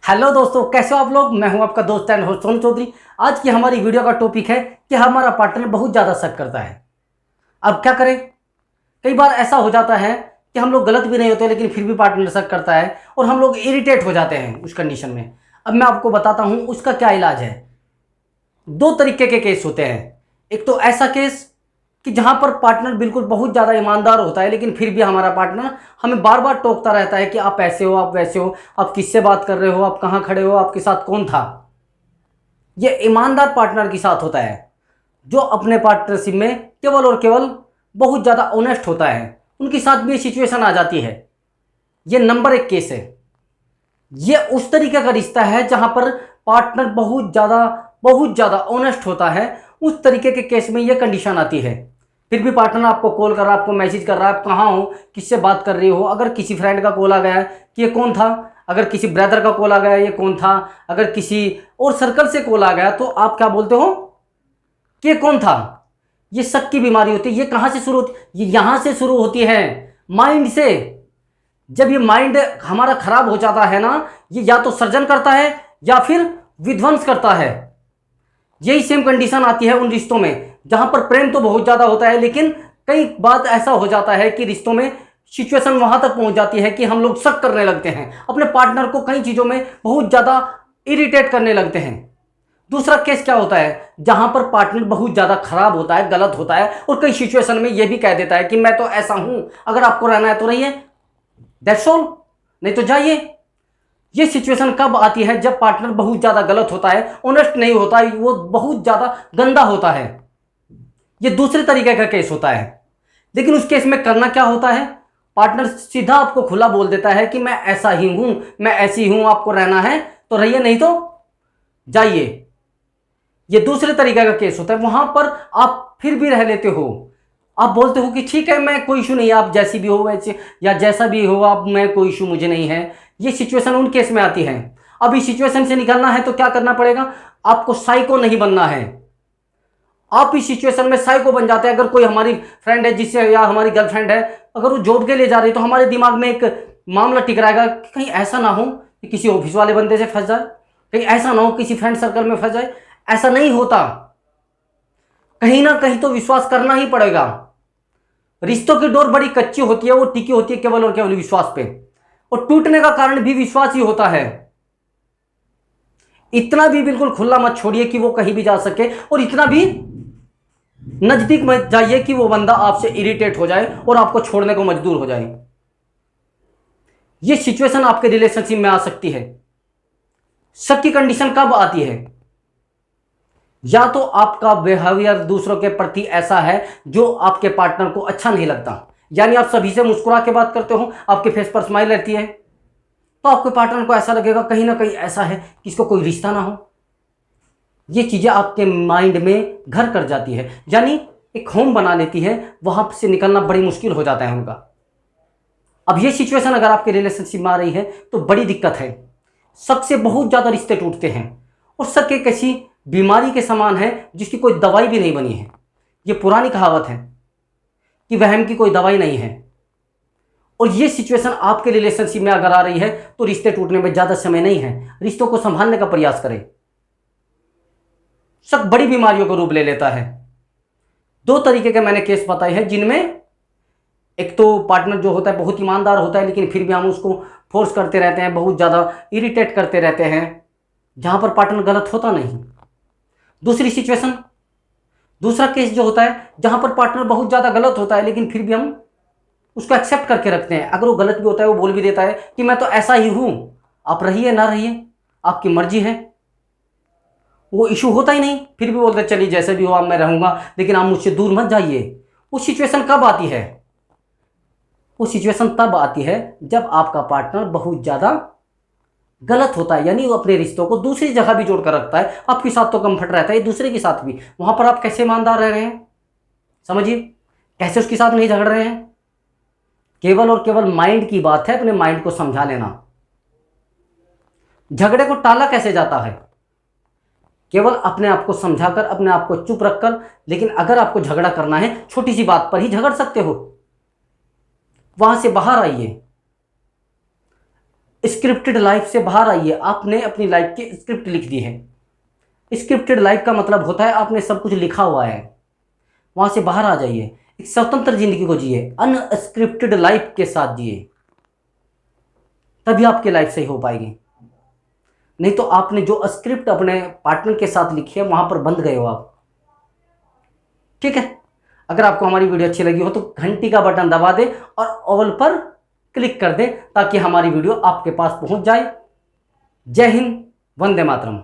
Hello दोस्तों, कैसे हो आप लोग। मैं हूं आपका दोस्त एंड होस्ट सोनू चौधरी। आज की हमारी वीडियो का टॉपिक है कि हमारा पार्टनर बहुत ज़्यादा शक करता है। अब क्या करें। कई बार ऐसा हो जाता है कि हम लोग गलत भी नहीं होते लेकिन फिर भी पार्टनर शक करता है और हम लोग इरिटेट हो जाते हैं उस कंडीशन में। अब मैं आपको बताता हूं उसका क्या इलाज है। दो तरीके के केस होते हैं। एक तो ऐसा केस कि जहां पर पार्टनर बिल्कुल बहुत ज़्यादा ईमानदार होता है लेकिन फिर भी हमारा पार्टनर हमें बार बार टोकता रहता है कि आप ऐसे हो, आप वैसे हो, आप किससे बात कर रहे हो, आप कहाँ खड़े हो, आपके साथ कौन था। ये ईमानदार पार्टनर के साथ होता है जो अपने पार्टनरशिप में केवल और केवल बहुत ज़्यादा ऑनेस्ट होता है। उनके साथ भी ये सिचुएशन आ जाती है। ये नंबर एक केस है। ये उस तरीके का रिश्ता है जहां पर पार्टनर बहुत ज़्यादा ऑनेस्ट होता है। उस तरीके के केस में ये कंडीशन आती है। फिर भी पार्टनर आपको कॉल कर रहा है, आपको मैसेज कर रहा है, आप कहाँ हो, किससे बात कर रही हो। अगर किसी फ्रेंड का कॉल आ गया है कि ये कौन था, अगर किसी ब्रदर का कॉल आ गया ये कौन था, अगर किसी और सर्कल से कॉल आ गया तो आप क्या बोलते हो कि ये कौन था। ये शक की बीमारी होती है। ये कहाँ से शुरू होती है? ये यहाँ से शुरू होती है, माइंड से। जब ये माइंड हमारा खराब हो जाता है ना, ये या तो सर्जन करता है या फिर विध्वंस करता है। यही सेम कंडीशन आती है उन रिश्तों में जहां पर प्रेम तो बहुत ज्यादा होता है लेकिन कई बात ऐसा हो जाता है कि रिश्तों में सिचुएशन वहां तक पहुंच जाती है कि हम लोग शक करने लगते हैं अपने पार्टनर को, कई चीजों में बहुत ज्यादा इरिटेट करने लगते हैं। दूसरा केस क्या होता है जहां पर पार्टनर बहुत ज्यादा खराब होता है, गलत होता है और कई सिचुएशन में यह भी कह देता है कि मैं तो ऐसा हूं, अगर आपको रहना है तो रहिए, दैट्स ऑल, नहीं तो जाइए। ये सिचुएशन कब आती है? जब पार्टनर बहुत ज्यादा गलत होता है, ऑनेस्ट नहीं होता है, वो बहुत ज्यादा गंदा होता है। ये दूसरे तरीके का केस होता है। लेकिन उस केस में करना क्या होता है? पार्टनर सीधा आपको खुला बोल देता है कि मैं ऐसा ही हूं, मैं ऐसी हूं, आपको रहना है तो रहिए, नहीं तो जाइए। ये दूसरे तरीके का केस होता है। वहां पर आप फिर भी रह लेते हो, आप बोलते हो कि ठीक है, मैं कोई इशू नहीं है, आप जैसी भी हो वैसे, या जैसा भी हो आप, मैं कोई इशू मुझे नहीं है। ये सिचुएशन उन केस में आती है। अब इस सिचुएशन से निकलना है तो क्या करना पड़ेगा? आपको साइको नहीं बनना है। आप इस सिचुएशन में साइको बन जाते हैं। अगर कोई हमारी फ्रेंड है जिससे, या हमारी गर्लफ्रेंड है, अगर वो जोड़ के ले जा रही है तो हमारे दिमाग में एक मामला टिक रहेगा कि कहीं ऐसा ना हो कि किसी ऑफिस वाले बंदे से फंस जाए, कहीं ऐसा ना हो किसी फ्रेंड सर्कल में फंस जाए। ऐसा नहीं होता। कहीं ना कहीं तो विश्वास करना ही पड़ेगा। रिश्तों की डोर बड़ी कच्ची होती है, वो टिकी होती है केवल और केवल विश्वास पे, और टूटने का कारण भी विश्वास ही होता है। इतना भी बिल्कुल खुला मत छोड़िए कि वो कहीं भी जा सके, और इतना भी नजदीक मत जाइए कि वो बंदा आपसे इरिटेट हो जाए और आपको छोड़ने को मजबूर हो जाए। ये सिचुएशन आपके रिलेशनशिप में आ सकती है। शक की कंडीशन कब आती है? या तो आपका बिहेवियर दूसरों के प्रति ऐसा है जो आपके पार्टनर को अच्छा नहीं लगता, यानी आप सभी से मुस्कुरा के बात करते हो, आपके फेस पर स्माइल रहती है, तो आपके पार्टनर को ऐसा लगेगा कहीं ना कहीं ऐसा है कि इसको कोई रिश्ता ना हो। ये चीजें आपके माइंड में घर कर जाती है, यानी एक होम बना लेती है। वहां से निकलना बड़ी मुश्किल हो जाता है उनका। अब ये सिचुएशन अगर आपके रिलेशनशिप में आ रही है तो बड़ी दिक्कत है। शक से बहुत ज्यादा रिश्ते टूटते हैं, और शक एक ऐसी बीमारी के समान है जिसकी कोई दवाई भी नहीं बनी है। ये पुरानी कहावत है कि वहम की कोई दवाई नहीं है। और ये सिचुएशन आपके रिलेशनशिप में अगर आ रही है तो रिश्ते टूटने में ज्यादा समय नहीं है। रिश्तों को संभालने का प्रयास करें। शक बड़ी बीमारियों का रूप ले लेता है। दो तरीके के मैंने केस बताए हैं, जिनमें एक तो पार्टनर जो होता है बहुत ईमानदार होता है लेकिन फिर भी हम उसको फोर्स करते रहते हैं, बहुत ज़्यादा इरिटेट करते रहते हैं, जहां पर पार्टनर गलत होता नहीं। दूसरी सिचुएशन, दूसरा केस जो होता है जहां पर पार्टनर बहुत ज़्यादा गलत होता है लेकिन फिर भी हम उसको एक्सेप्ट करके रखते हैं। अगर वो गलत भी होता है वो बोल भी देता है कि मैं तो ऐसा ही हूं, आप रहिए ना रहिए, आपकी मर्जी है। वो इशू होता ही नहीं, फिर भी बोलते चलिए जैसे भी हो आप, मैं रहूंगा लेकिन आप मुझसे दूर मत जाइए। वो सिचुएशन कब आती है? वो सिचुएशन तब आती है जब आपका पार्टनर बहुत ज़्यादा गलत होता है, यानी वो अपने रिश्तों को दूसरी जगह भी जोड़ कर रखता है। आपके साथ तो कंफर्ट रहता है, दूसरे के साथ भी। वहां पर आप कैसे ईमानदार रह रहे हैं? समझिए, कैसे उसके साथ नहीं झगड़ रहे हैं। केवल और केवल माइंड की बात है, अपने माइंड को समझा लेना। झगड़े को टाला कैसे जाता है? केवल अपने आप को समझाकर, अपने आप को चुप रखकर। लेकिन अगर आपको झगड़ा करना है, छोटी सी बात पर ही झगड़ सकते हो, वहां से बाहर आइए। स्क्रिप्टेड लाइफ से बाहर आइए। आपने अपनी लाइफ की स्क्रिप्ट लिख दी है। स्क्रिप्टेड लाइफ का मतलब होता है आपने सब कुछ लिखा हुआ है, वहाँ से बाहर आ जाइए, एक स्वतंत्र जिंदगी को जिए, अनस्क्रिप्टेड लाइफ के साथ जिए, तभी आपकी लाइफ सही हो पाएगी। नहीं तो आपने जो स्क्रिप्ट अपने पार्टनर के साथ लिखी है वहाँ पर बंध गए हो आप। ठीक है, अगर आपको हमारी वीडियो अच्छी लगी हो तो घंटी का बटन दबा दें और ऑल पर क्लिक कर दें ताकि हमारी वीडियो आपके पास पहुंच जाए। जय हिंद, वंदे मातरम।